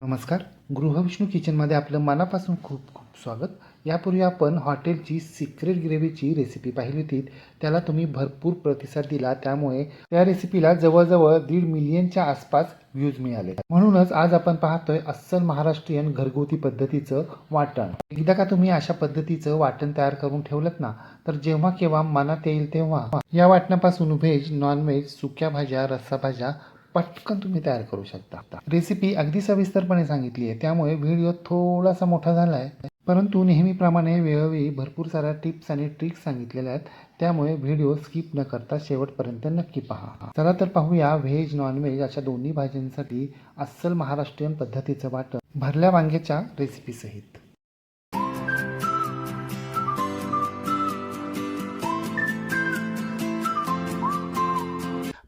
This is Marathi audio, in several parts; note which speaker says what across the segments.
Speaker 1: नमस्कार. गृहविष्णू किचनमध्ये आपलं मनापासून खूप खूप स्वागत. यापूर्वी आपण हॉटेलची सिक्रेट ग्रेव्हीची रेसिपी पाहिली होती. त्याला तुम्ही भरपूर प्रतिसाद दिला, त्यामुळे त्या रेसिपीला जवळजवळ 1.5 मिलियनच्या आसपास व्ह्यूज मिळाले. म्हणूनच आज आपण पाहतोय अस्सल महाराष्ट्रीयन घरगुती पद्धतीचं वाटण. एकदा का तुम्ही अशा पद्धतीचं वाटण तयार करून ठेवलं ना, तर जेव्हा केव्हा मनात येईल तेव्हा या वाटणापासून व्हेज, नॉनव्हेज, सुक्या भाज्या, रस्सा भाज्या पटकन तुम्ही तयार करू शकता. रेसिपी अगदी सविस्तरपणे सांगितली आहे, त्यामुळे व्हिडिओ थोडासा मोठा झाला आहे, परंतु नेहमीप्रमाणे वेळोवेळी भरपूर साऱ्या टिप्स आणि ट्रिक्स सांगितलेल्या आहेत, त्यामुळे व्हिडिओ स्किप न करता शेवटपर्यंत नक्की पहा. चला तर पाहूया व्हेज नॉनव्हेज अशा दोन्ही भाज्यांसाठी अस्सल महाराष्ट्रीयन पद्धतीचं वाटण भरल्या वांग्याच्या रेसिपी सहित.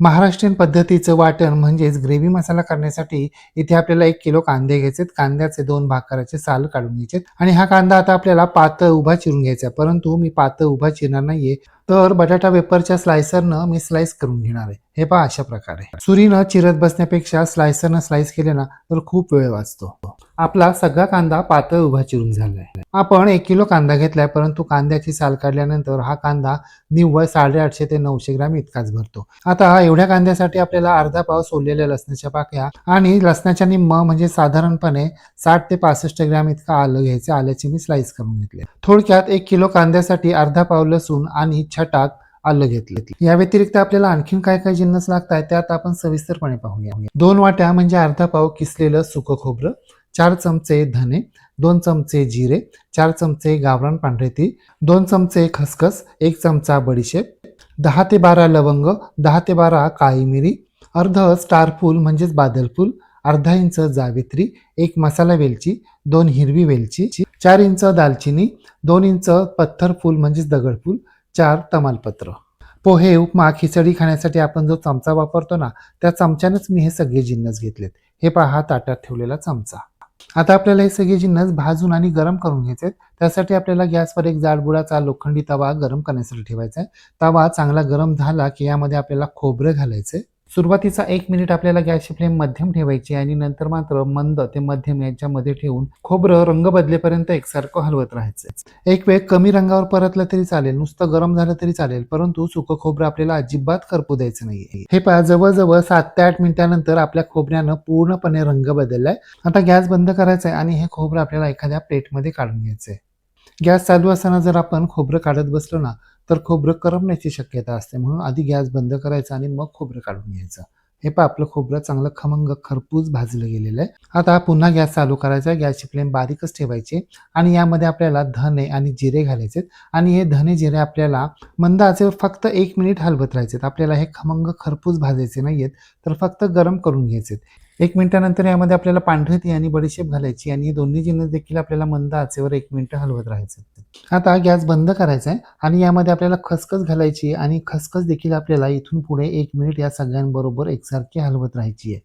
Speaker 1: महाराष्ट्रीयन पद्धतीचं वाटण म्हणजेच ग्रेव्ही मसाला करण्यासाठी इथे आपल्याला 1 किलो कांदे घ्यायचे. कांद्याचे 2 भाग करायचे, साल काढून घ्यायचे आणि हा कांदा आता आपल्याला पातळ उभा चिरून घ्यायचा. परंतु मी पातळ उभा चिरणार नाहीये, तर बटाटा वेफरच्या स्लायसरनं मी स्लाइस करून घेणार आहे. हे पहा, अशा प्रकारे सुरीनं चिरत बसण्यापेक्षा स्लायसरनं स्लाइस केले ना तर खूप वेळ वाचतो. आपला सगळा कांदा पातळ उभा चिरून झालाय. आपण 1 किलो कांदा घेतलाय, परंतु कांद्याची साल काढल्यानंतर हा कांदा निव्वळ 850 ते 900 ग्रॅम इतकाच भरतो. आता एवढ्या कांद्यासाठी आपल्याला अर्धा पाव सोललेल्या लसणाच्या पाकळ्या आणि लसणाच्या निम्म म्हणजे साधारणपणे 60 ते 65 ग्रॅम इतका आलं घ्यायचं. आल्याची मी स्लाइस करून घेतले. थोडक्यात 1 किलो कांद्यासाठी अर्धा पाव लसूण आणि छटाक आलं घेतले. या व्यतिरिक्त आपल्याला आणखीन काय काय जिन्नस लागतात त्यात आपण सविस्तरपणे पाहूया. 2 वाट्या म्हणजे अर्धा पाव किसलेलं सुकं खोबरं, 4 चमचे धने, 2 चमचे जिरे, 4 चमचे गावरान पांढरे तीळ, 2 चमचे खसखस, 1 चमचा बडीशेप, 10 ते 12 लवंग, 10 ते 12 काळी मिरी, अर्ध स्टार फूल म्हणजेच बादल फूल, अर्धा इंच जावित्री, 1 मसाला वेलची, 2 हिरवी वेलची, 4 इंच दालचिनी, 2 इंच पत्थर फूल म्हणजेच दगडफूल, 4 तमालपत्र. पोहे, उपमा, खिचडी खाण्यासाठी आपण जो चमचा वापरतो ना, त्या चमच्यानंच मी हे सगळे जिन्नस घेतलेत. हे पहा, ताटात ठेवलेला चमचा. आता आपल्याला हे सगळे जिन्नस भाजून आणि गरम करून घ्यायचे. त्यासाठी आपल्याला गॅसवर एक जाडबुडाचा लोखंडी तवा गरम करण्यासाठी ठेवायचा आहे. तवा चांगला गरम झाला की यामध्ये आपल्याला खोबरं घालायचंय. सुरुवातीचा 1 मिनिट आपल्याला गॅसची फ्लेम मध्यम ठेवायची आणि नंतर मात्र मंद ते मध्यम यांच्यामध्ये ठेवून खोबरं रंग बदलेपर्यंत एकसारखं हलवत राहायचं. एक वेळ कमी रंगावर परतलं तरी चालेल, नुसतं गरम झालं तरी चालेल, परंतु सुकं खोबरं आपल्याला अजिबात करपू द्यायचं नाहीये. हे पहा, जवळजवळ 7 ते 8 मिनिटानंतर आपल्या खोबऱ्यानं पूर्णपणे रंग बदललाय. आता गॅस बंद करायचा आहे आणि हे खोबरं आपल्याला एखाद्या प्लेटमध्ये काढून घ्यायचंय. गॅस चालू असताना जर आपण खोबरं काढत बसलो ना तर खोबरं करपण्याची शक्यता असते, म्हणून आधी गॅस बंद करायचा आणि मग खोबरं काढून घ्यायचं. हे पहा, आपलं खोबरं चांगलं खमंग खरपूस भाजलं गेलेलं आहे. आता पुन्हा गॅस चालू करायचा, गॅसची फ्लेम बारीकच ठेवायची आणि यामध्ये आपल्याला धने आणि जिरे घालायचे आणि हे धने जिरे आपल्याला मंद आचेवर फक्त 1 मिनिट हलवत राहायचे. आपल्याला हे खमंग खरपूस भाजायचे नाहीयेत, तर फक्त गरम करून घ्यायचे. 1 मिनिटानंतर यामध्ये आपल्याला पांढरे तीळ आणि बडीशेप घालायची आणि हे दोन्ही जिन्नस देखील आपल्याला मंद आचेवर 1 मिनिट हलवत राहायचे. आता गॅस बंद करायचा आहे आणि यामध्ये आपल्याला खसखस घालायची आणि खसखस देखील आपल्याला इथून पुढे 1 मिनिट या सगळ्यांबरोबर एकसारखी हलवत राहायची आहे.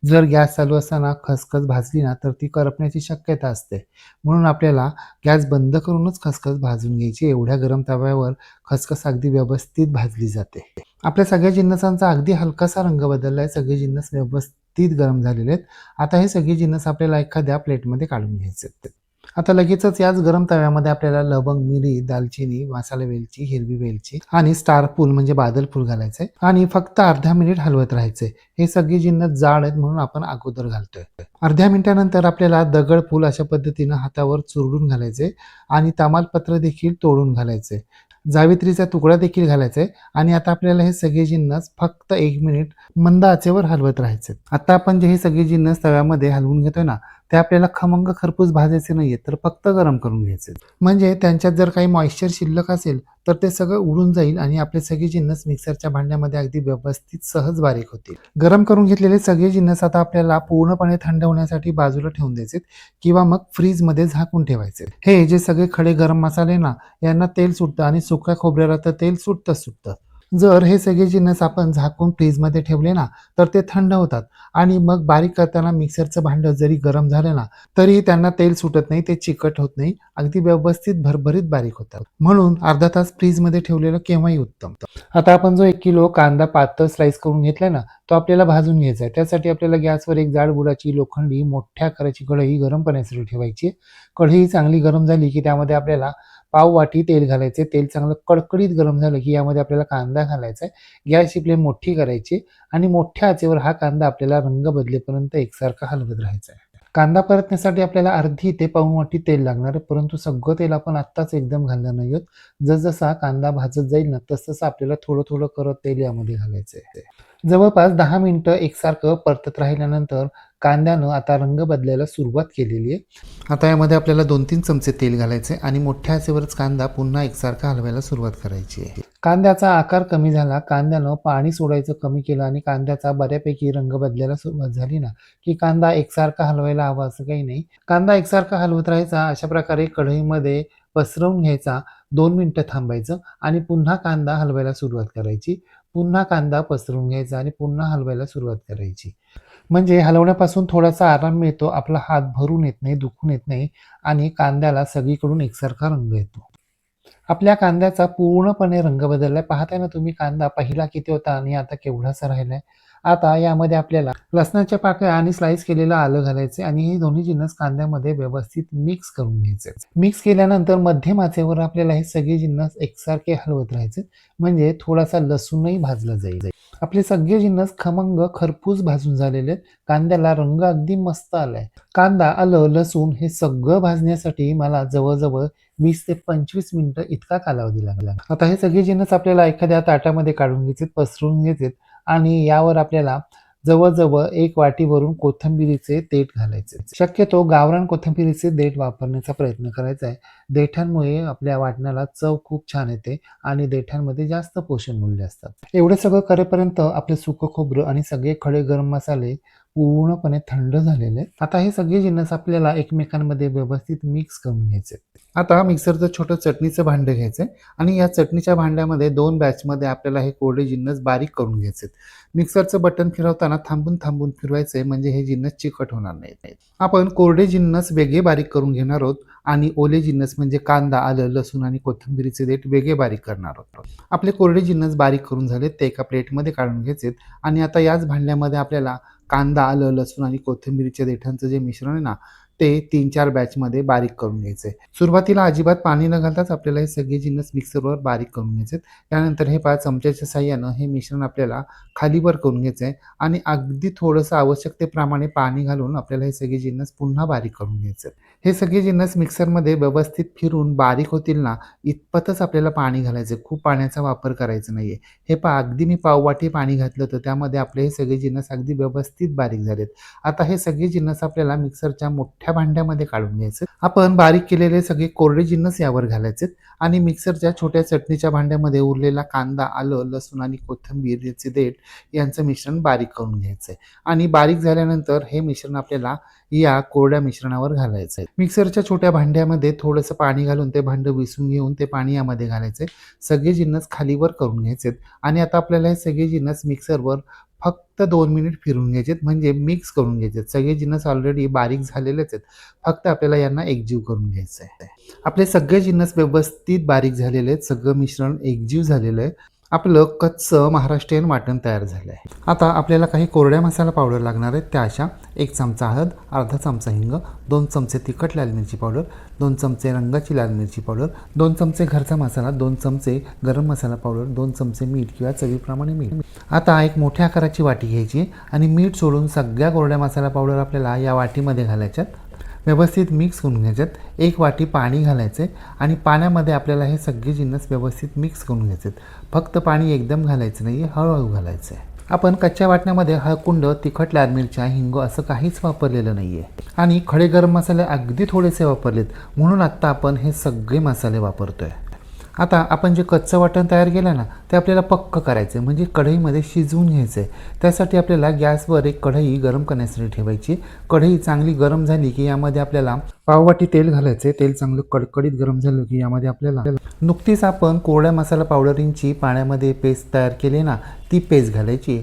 Speaker 1: जर गॅस चालू असताना खसखस भाजली ना तर ती करपण्याची शक्यता असते, म्हणून आपल्याला गॅस बंद करूनच खसखस भाजून घ्यायची. एवढ्या गरम तव्यावर खसखस अगदी व्यवस्थित भाजली जाते. आपल्या सगळ्या जिन्नसांचा अगदी हलकासा रंग बदललाय, सगळे जिन्नस व्यवस्थित गरम झालेले आहेत. आता हे सगळे जिन्नस आपल्याला एखाद्या प्लेटमध्ये काढून घ्यायचे. आता लगेचच याच गरम तव्यामध्ये आपल्याला लवंग, मिरी, दालचिनी, मसाला वेलची, हिरवी वेलची आणि स्टार फूल म्हणजे बादल फूल घालायचंय आणि फक्त अर्धा मिनिट हलवत राहायचंय. हे सगळे जिन्नस जाड आहेत म्हणून आपण अगोदर घालतोय. अर्ध्या मिनिटानंतर आपल्याला दगड फूल अशा पद्धतीनं हातावर चुरडून घालायचे आणि तमालपत्र देखील तोडून घालायचे. जावित्रीचा तुकडा देखील घालायचा आणि आता आपल्याला हे सगळे जिन्नस फक्त 1 मिनिट मंद आचेवर हलवत राहायचे. आता आपण जे हे सगळे जिन्नस तव्यामध्ये हलवून घेतोय ना, ते आपल्याला खमंग खरपूस भाजायचे नाहीये, तर फक्त गरम करून घ्यायचे. म्हणजे त्यांच्यात जर काही मॉइश्चर शिल्लक असेल तर ते सगळं उडून जाईल आणि आपले सगळे जिन्नस मिक्सरच्या भांड्यामध्ये अगदी व्यवस्थित सहज बारीक होतील. गरम करून घेतलेले सगळे जिन्नस आता आपल्याला पूर्णपणे थंड होण्यासाठी बाजूला ठेवून द्यायचे किंवा मग फ्रीजमध्ये झाकून ठेवायचे. हे जे सगळे खडे गरम मसाले ना, यांना तेल सुटतं आणि सुक्या खोबऱ्याला तर तेल सुटतं. जर हे सगळे जिन्नस आपण झाकून फ्रीजमध्ये ठेवले ना तर ते थंड होतात आणि मग बारीक करताना मिक्सरचं भांडं जरी गरम झालं ना तरी त्यांना तेल सुटत नाही, ते चिकट होत नाही, अगदी व्यवस्थित भरभरीत बारीक होतात. म्हणून अर्धा तास फ्रीजमध्ये ठेवलेलं केव्हाही उत्तम. आता आपण जो 1 किलो कांदा पातळ स्लाइस करून घेतलाय ना तो आपल्याला भाजून घ्यायचा आहे. त्यासाठी आपल्याला गॅसवर एक जाड बुडाची लोखंडी मोठ्या आकाराची कढई गरम करण्यासाठी ठेवायची. कढई चांगली गरम झाली की त्यामध्ये आपल्याला पाव वाटी तेल घालायचे. तेल चांगलं कडकडीत गरम झालं की यामध्ये आपल्याला कांदा घालायचा आहे. गॅसची फ्लेम मोठी करायची आणि मोठ्या आचेवर हा कांदा आपल्याला रंग बदलेपर्यंत एकसारखा हलवत राहायचा आहे. कांदा परतण्यासाठी आपल्याला अर्धी ते पाऊण वाटी तेल लागणार आहे, परंतु सगळं तेल आपण आत्ताच एकदम घालणार नाही आहोत. जसजसा कांदा भाजत जाईल ना तसतसं आपल्याला थोडं थोडं करत तेल यामध्ये घालायचं आहे. जवळपास 10 मिनिटं एकसारखं परतत राहिल्यानंतर कांद्यानं आता रंग बदलायला सुरुवात केलेली आहे. आता यामध्ये आपल्याला 2-3 चमचे तेल घालायचे आणि मोठ्या आचेवरच कांदा पुन्हा एकसारखा हलवायला सुरुवात करायची आहे. कांद्याचा आकार कमी झाला, कांद्यानं पाणी सोडायचं कमी केलं आणि कांद्याचा बऱ्यापैकी रंग बदलायला सुरुवात झाली ना की कांदा एकसारखा हलवायला हवा असं काही नाही. कांदा एकसारखा हलवत राहायचा, अशा प्रकारे कढईमध्ये पसरवून घ्यायचा, 2 मिनिटं थांबायचं आणि पुन्हा कांदा हलवायला सुरुवात करायची. पुन्हा कांदा पसरवून घ्यायचा आणि पुन्हा हलवायला सुरुवात करायची. म्हणजे हलवण्यापासून थोडासा आराम मिळतो, आपला हात भरून येत नाही, दुखून येत नाही आणि कांद्याला सगळीकडून एकसारखा रंग येतो. आपल्या कांद्याचा पूर्णपणे रंग बदललाय. पाहताय ना तुम्ही, कांदा पहिला किती होता आणि आता केवढासा राहिलाय. आता यामध्ये आपल्याला लसणाच्या पाकळ्या आणि स्लाइस केलेलं आलं घालायचे आणि हे दोन्ही जिन्नस कांद्यामध्ये व्यवस्थित मिक्स करून घ्यायचे. मिक्स केल्यानंतर मध्यम आचेवर आपल्याला हे सगळे जिन्नस एकसारखे हलवत राहायचे, म्हणजे थोडासा लसूणही भाजला जाईल. आपले सगळे जिन्नस खमंग खरपूस भाजून झालेले आहेत. कांद्याला रंग अगदी मस्त आलाय. कांदा, आलं, लसूण हे सगळं भाजण्यासाठी मला जवळजवळ 20 ते 25 मिनिटं इतका कालावधी लागला. आता हे सगळे जिन्नस आपल्याला एखाद्या ताटामध्ये काढून घ्यायचे, पसरवून घ्यायचे आणि यावर आपल्याला जवळजवळ 1 वाटी भरून कोथिंबिरीचे देठ घालायचे. शक्यतो गावरान कोथिंबिरीचे देठ वापरण्याचा प्रयत्न करायचा आहे. देठांमुळे आपल्या वाटणाला चव खूप छान येते आणि देठांमध्ये जास्त पोषण मूल्य असतात. एवढं सगळं करेपर्यंत आपले सुकं खोबरं आणि सगळे खडे गरम मसाले पूर्णपणे थंड झालेले. आता हे सगळे जिन्नस आपल्याला एकमेकांमध्ये व्यवस्थित मिक्स करून घ्यायचे. आता मिक्सरचं छोटं चटणीचं भांडं घ्यायचं आणि या चटणीच्या भांड्यामध्ये 2 बॅचमध्ये आपल्याला हे कोरडे जिन्नस बारीक करून घ्यायचे. मिक्सरचं बटन फिरवताना थांबून थांबून फिरवायचे, म्हणजे हे जिन्नस चिकट होणार नाहीत. आपण कोरडे जिन्नस वेगळे बारीक करून घेणार आहोत आणि ओले जिन्नस म्हणजे कांदा, आलं, लसूण आणि कोथिंबिरीचे देठ वेगळे बारीक करणार आहोत. आपले कोरडे जिन्नस बारीक करून झाले, ते एका प्लेटमध्ये काढून घ्यायचे आणि आता याच भांड्यामध्ये आपल्याला कांदा, आलं, लसूण आणि कोथिंबिरीच्या देठांचं जे मिश्रण आहे ना ते 3-4 बॅचमध्ये बारीक करून घ्यायचे. सुरुवातीला अजिबात पाणी न घालताच आपल्याला हे सगळे जिन्नस मिक्सरवर बारीक करून घ्यायचे. त्यानंतर हे 5 चमच्याच्या साहाय्यानं हे मिश्रण आपल्याला खालीवर करून घ्यायचं आहे आणि अगदी थोडंसं आवश्यकतेप्रमाणे पाणी घालून आपल्याला हे सगळे जिन्नस पुन्हा बारीक करून घ्यायचे. हे सगळे जिन्नस मिक्सरमध्ये व्यवस्थित फिरून बारीक होतील ना इतपतच आपल्याला पाणी घालायचं, खूप पाण्याचा वापर करायचा नाहीये. हे अगदी मी पाववाटी पाणी घातलं तर त्यामध्ये आपले हे सगळे जिन्नस अगदी व्यवस्थित बारीक झालेत. आता हे सगळे जिन्नस आपल्याला मिक्सरच्या मोठ्या भांड्यामध्ये काढून घ्यायचे. आपण बारीक केलेले सगळे कोरडे जिन्नस यावर घालायचे आणि मिक्सरच्या छोट्या चटणीच्या भांड्यामध्ये उरलेला कांदा, आलं, लसूण आणि कोथिंबीर याचे देठ यांचं मिश्रण बारीक करून घ्यायचंय आणि बारीक झाल्यानंतर हे मिश्रण आपल्याला या कोरड्या मिश्रणावर घालायचं आहे. मिक्सरच्या छोट्या भांड्यामध्ये थोडंसं पाणी घालून ते भांडं विसून घेऊन ते पाणी यामध्ये घालायचे. सगळे जिन्नस खालीवर करून घ्यायचे आणि आता आपल्याला हे सगळे जिन्नस मिक्सरवर फक्त 2 मिनिट फिरून घ्यायचेत, म्हणजे मिक्स करून घ्यायचे. सगळे जिन्नस ऑलरेडी बारीक झालेलेच आहेत, फक्त आपल्याला यांना एकजीव करून घ्यायचं आहे. आपले सगळे जिन्नस व्यवस्थित बारीक झालेले आहेत, सगळं मिश्रण एकजीव झालेलं आहे. आपलं कच्चं महाराष्ट्रीयन वाटण तयार झालं आहे. आता आपल्याला काही कोरड्या मसाला पावडर लागणार आहेत. त्या अशा: 1 चमचा हळद, अर्धा चमचा हिंग, 2 चमचे तिखट लाल मिरची पावडर, 2 चमचे रंगाची लाल मिरची पावडर, 2 चमचे घरचा मसाला, 2 चमचे गरम मसाला पावडर, 2 चमचे मीठ किंवा चवीप्रमाणे मीठ. आता एक मोठ्या आकाराची वाटी घ्यायची आणि मीठ सोडून सगळ्या कोरड्या मसाला पावडर आपल्याला या वाटीमध्ये घालायच्यात. व्यवस्थित मिक्स करून घ्यायच्यात. 1 वाटी पाणी घालायचे आणि पाण्यामध्ये आपल्याला हे सगळे जिन्नस व्यवस्थित मिक्स करून घ्यायचे. फक्त पाणी एकदम घालायचं नाही, हळूहळू घालायचं आहे. आपण कच्च्या वाटण्यामध्ये हळकुंड, तिखट लाल मिरच्या, हिंग असं काहीच वापरलेलं नाही आहे आणि खडे गरम मसाले अगदी थोडेसे वापरलेत, म्हणून आत्ता आपण हे सगळे मसाले वापरतोय. आता आपण जे कच्चं वाटण तयार केलं ना ते आपल्याला पक्क करायचं आहे, म्हणजे कढईमध्ये शिजवून घ्यायचं आहे. त्यासाठी आपल्याला गॅसवर एक कढई गरम करण्यासाठी ठेवायची. कढई चांगली गरम झाली की यामध्ये आपल्याला पाववाटी तेल घालायचं आहे. तेल चांगलं कडकडीत गरम झालं की यामध्ये आपल्याला नुकतीच आपण कोरड्या मसाला पावडरींची पाण्यामध्ये पेस्ट तयार केली ना, ती पेस्ट घालायची.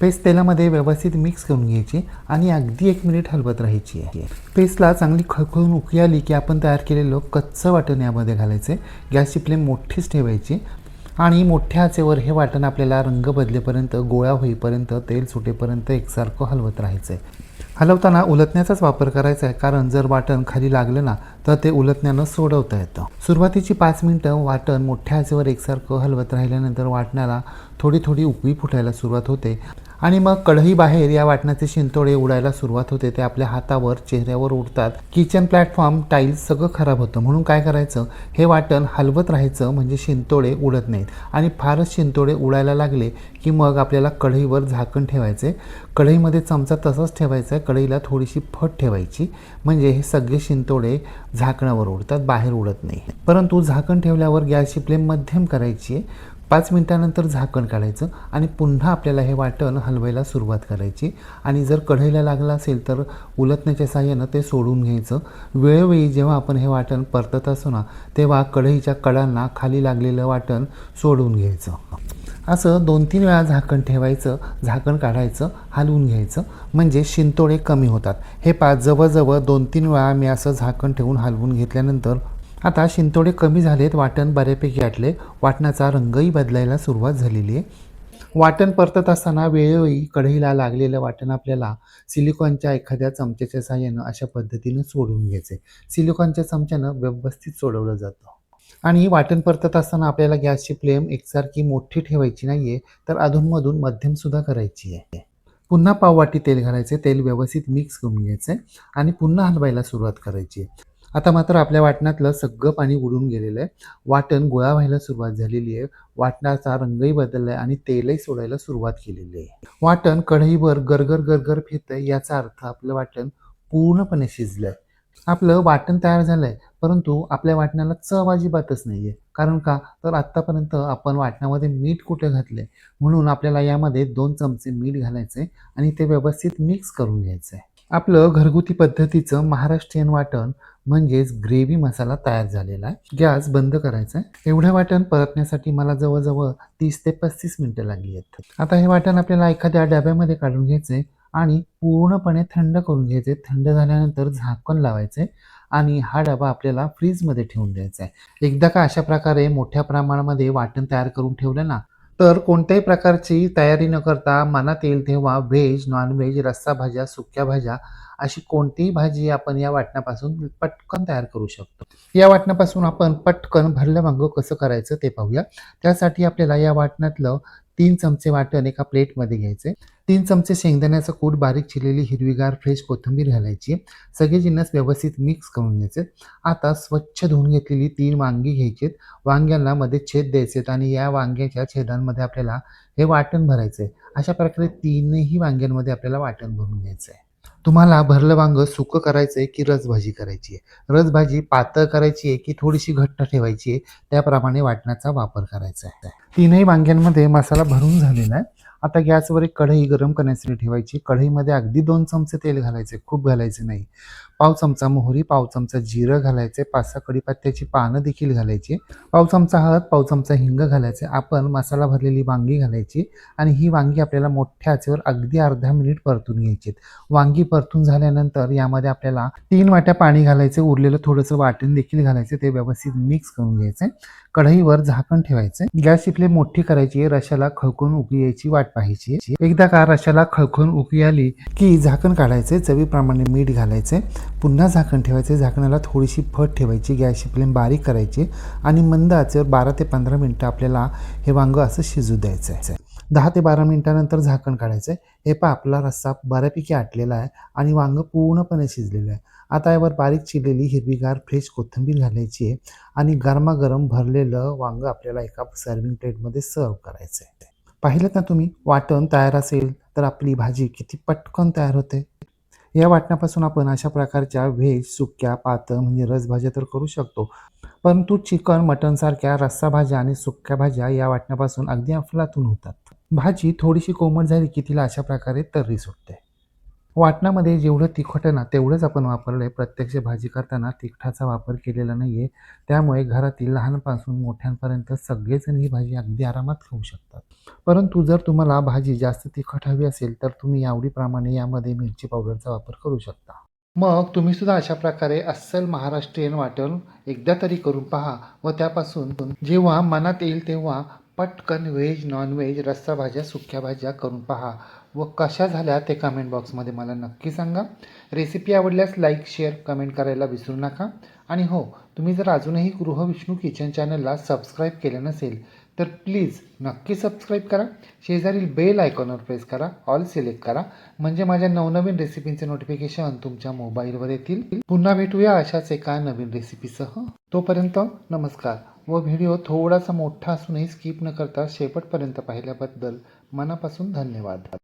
Speaker 1: पेस्ट तेलामध्ये व्यवस्थित मिक्स करून घ्यायची आणि अगदी 1 मिनिट हलवत राहायची आहे. पेस्टला चांगली खळखळून उकळी आली की आपण तयार केलेलं कच्चं वाटण यामध्ये घालायचं आहे. गॅसची फ्लेम मोठीच ठेवायची आणि मोठ्या आचेवर हे वाटण आपल्याला रंग बदलेपर्यंत, गोळा होईपर्यंत, तेल सुटेपर्यंत एकसारखं हलवत राहायचं आहे. हलवताना उलटण्याचाच वापर करायचा आहे, कारण जर वाटण खाली लागलं ना तर ते उलटण्यानं सोडवता येतं. सुरुवातीची 5 मिनिटं वाटण मोठ्या आचेवर एकसारखं हलवत राहिल्यानंतर वाटणाला थोडी थोडी उकळी फुटायला सुरुवात होते आणि मग कढई बाहेर या वाटणाचे शिंतोडे उडायला सुरुवात होते. ते आपल्या हातावर, चेहऱ्यावर उडतात. किचन प्लॅटफॉर्म, टाईल्स सगळं खराब होतं. म्हणून काय करायचं, हे वाटण हलवत राहायचं, म्हणजे शिंतोडे उडत नाहीत. आणि फारच शिंतोडे उडायला लागले की मग आपल्याला कढईवर झाकण ठेवायचे. कढईमध्ये चमचा तसाच ठेवायचा आहे. कढईला थोडीशी फट ठेवायची, म्हणजे हे सगळे शिंतोडे झाकणावर उडतात, बाहेर उडत नाही. परंतु झाकण ठेवल्यावर गॅसची फ्लेम मध्यम करायची आहे. 5 मिनिटानंतर झाकण काढायचं आणि पुन्हा आपल्याला हे वाटण हलवायला सुरुवात करायची. आणि जर कढईला लागलं असेल तर उलटण्याच्या साहाय्यानं ते सोडून घ्यायचं. वेळोवेळी जेव्हा आपण हे वाटण परतत असतो ना, तेव्हा कढईच्या कडांना खाली लागलेलं वाटण सोडून घ्यायचं. असं 2-3 वेळा झाकण ठेवायचं, झाकण काढायचं, हलवून घ्यायचं, म्हणजे शिंतोडे कमी होतात. हे जवळजवळ 2-3 वेळा मी असं झाकण ठेवून हलवून घेतल्यानंतर आता शिंतोडे कमी झालेत, वाटण बऱ्यापैकी आटले, वाटणाचा रंगही बदलायला सुरुवात झालेली आहे. वाटण परतत असताना वेळोवेळी कढईला लागलेलं वाटण आपल्याला सिलिकॉनच्या एखाद्या चमच्याच्या साहाय्यानं अशा पद्धतीनं सोडून घ्यायचं आहे. सिलिकॉनच्या चमच्यानं व्यवस्थित सोडवलं जातं. आणि वाटण परतत असताना आपल्याला गॅसची फ्लेम एकसारखी मोठी ठेवायची नाही आहे, तर अधूनमधून मध्यमसुद्धा करायची आहे. पुन्हा पाववाटी तेल घालायचे. तेल व्यवस्थित मिक्स करून घ्यायचं आहे आणि पुन्हा हलवायला सुरुवात करायची आहे. आता मात्र आपल्या वाटणातलं सगळं पाणी उडून गेलेलं आहे. वाटण गोळा व्हायला सुरुवात झालेली आहे. वाटणाचा रंगही बदलला आहे आणि तेलही सोडायला सुरुवात केलेली आहे. वाटण कढईवर गरगर गरगर फिरतंय, याचा अर्थ आपलं वाटण पूर्णपणे शिजलं आहे. आपलं वाटण तयार झालं आहे, परंतु आपल्या वाटणाला चव अजिबातच नाही आहे. कारण का, तर आत्तापर्यंत आपण वाटणामध्ये मीठ कुठे घातलं आहे, म्हणून आपल्याला यामध्ये 2 चमचे मीठ घालायचं आहे आणि ते व्यवस्थित मिक्स करून घ्यायचं आहे. आपलं घरगुती पद्धतीचं महाराष्ट्रीयन वाटण म्हणजेच ग्रेव्ही मसाला तयार झालेला आहे. गॅस बंद करायचा आहे. एवढं वाटण परतण्यासाठी मला जवळजवळ 30 ते 35 मिनिटं लागली आहेत. आता हे वाटण आपल्याला एखाद्या डब्यामध्ये काढून घ्यायचं आहे आणि पूर्णपणे थंड करून घ्यायचे. थंड झाल्यानंतर झाकण लावायचे आणि हा डबा आपल्याला फ्रीजमध्ये ठेवून द्यायचा आहे. एकदा का अशा प्रकारे मोठ्या प्रमाणामध्ये वाटण तयार करून ठेवलं ना, तर कोणत्याही प्रकारची तयारी न करता मनात येईल तेव्हा व्हेज, नॉन-व्हेज, रस्सा भाज्या, सुक्या भाज्या अशी कोणतीही भाजी आपण या वाटणापासून पटकन तयार करू शकतो. या वाटणापासून आपण पटकन भरलं वांगं कसं करायचं ते पाहूया. त्यासाठी आपल्याला या वाटणातलं 3 चमचे वाटण एका प्लेटमध्ये घ्यायचे. 3 चमचे शेंगदाण्याचा कूट, बारीक चिरलेली हिरवीगार फ्रेश कोथिंबीर घालायची. सगळे जिन्नस व्यवस्थित मिक्स करून घ्यायचे. आता स्वच्छ धुवून घेतलेली 3 वांगी घ्यायची. वांग्यांना मध्ये छेद द्यायचे आणि या वांग्याच्या छेदांमध्ये आपल्याला हे वाटण भरायचं आहे. अशा प्रकारे 3ही वांग्यांमध्ये आपल्याला वाटण भरून घ्यायचं आहे. तुम्हाला भरलं वांगं सुकं करायचं आहे की रसभाजी करायची आहे? रसभाजी पातळ करायची आहे की थोडीशी घट्ट ठेवायची आहे? त्याप्रमाणे वाटणाचा वापर करायचा आहे. 3ही वांग्यांमध्ये मसाला भरून झालेला आहे. आता गॅसवर एक कढई गरम करण्यासाठी ठेवायची. कढईमध्ये अगदी 2 चमचे तेल घालायचे, खूप घालायचे नाही. पाव चमचा मोहरी, पाव चमचा जिरं घालायचे, 5-6 कढीपत्त्याची पानं देखील घालायची, पाव चमचा हळद, पाव चमचा हिंग घालायचे. आपण मसाला भरलेली वांगी घालायची आणि ही वांगी आपल्याला मोठ्या आचेवर अगदी अर्धा मिनिट परतून घ्यायची. वांगी परतून झाल्यानंतर यामध्ये आपल्याला 3 वाट्या पाणी घालायचे, उरलेलं थोडंसं वाटण देखील घालायचे, ते व्यवस्थित मिक्स करून घ्यायचे. कढईवर झाकण ठेवायचे. गॅसची फ्लेम मोठी करायची. रशाला खळखळून उकळी यायची वाट पाहायची. एकदा का रशाला खळखळून उकळी आली की झाकण काढायचे. चवीप्रमाणे मीठ घालायचे. पुन्हा झाकण ठेवायचे. झाकणाला थोडीशी फट ठेवायची. गॅसची फ्लेम बारीक करायची आणि मंद आचेवर 12 ते 15 मिनिटं आपल्याला हे वांगं असं शिजू द्यायचं आहे. 10 ते 12 मिनिटानंतर झाकण काढायचं. हे पहा, आपला रस्सा बऱ्यापैकी आटलेला आहे आणि वांगं पूर्णपणे शिजलेलं आहे. आता यावर बारीक चिरलेली हिरवीगार फ्रेश कोथिंबीर घालायची आहे आणि गरमागरम भरलेलं वांगं आपल्याला एका सर्व्हिंग प्लेटमध्ये सर्व करायचं आहे. पाहिलं ना तुम्ही, वाटण तयार असेल तर आपली भाजी किती पटकन तयार होते. या वाटणापासून आपण अशा प्रकारच्या व्हेज सुक्या पातळ म्हणजे रसभाज्या तर करू शकतो, परंतु चिकन मटन सारख्या रस्सा भाज्या आणि सुक्या भाज्या या वाटणापासून अगदी अफलातून होतात. भाजी थोडीशी कोमट झाली की तिला अशा प्रकारे तर्री सुटते. वाटणामध्ये जेवढं तिखट आहे ना तेवढंच आपण वापरलं आहे. प्रत्यक्ष भाजी करताना तिखटाचा वापर केलेला नाही आहे. त्यामुळे घरातील लहानपासून मोठ्यांपर्यंत सगळेजण ही भाजी अगदी आरामात खाऊ शकतात. परंतु जर तुम्हाला भाजी जास्त तिखट हवी असेल तर तुम्ही आवडीप्रमाणे यामध्ये मिरची पावडरचा वापर करू शकता. मग तुम्ही सुद्धा अशा प्रकारे अस्सल महाराष्ट्रीयन वाटण एकदा तरी करून पहा व त्यापासून जेव्हा मनात येईल तेव्हा पटकन व्हेज नॉनव्हेज रस्सा भाज्या सुक्या भाज्या करून पहा व कशा झाल्या ते कमेंट बॉक्समध्ये मला नक्की सांगा. रेसिपी आवडल्यास लाईक शेअर कमेंट करायला विसरू नका. आणि हो, तुम्ही जर अजूनही गृहविष्णू किचन चॅनलला सबस्क्राईब केलं नसेल तर प्लीज नक्की सबस्क्राईब करा. शेजारील बेल आयकॉनवर प्रेस करा, ऑल सिलेक्ट करा, म्हणजे माझ्या नवनवीन रेसिपींचे नोटिफिकेशन तुमच्या मोबाईलवर येतील. पुन्हा भेटूया अशाच एका नवीन रेसिपीसह. तोपर्यंत नमस्कार व व्हिडिओ थोडासा मोठा असूनही स्किप न करता शेवटपर्यंत पाहिल्याबद्दल मनापासून धन्यवाद.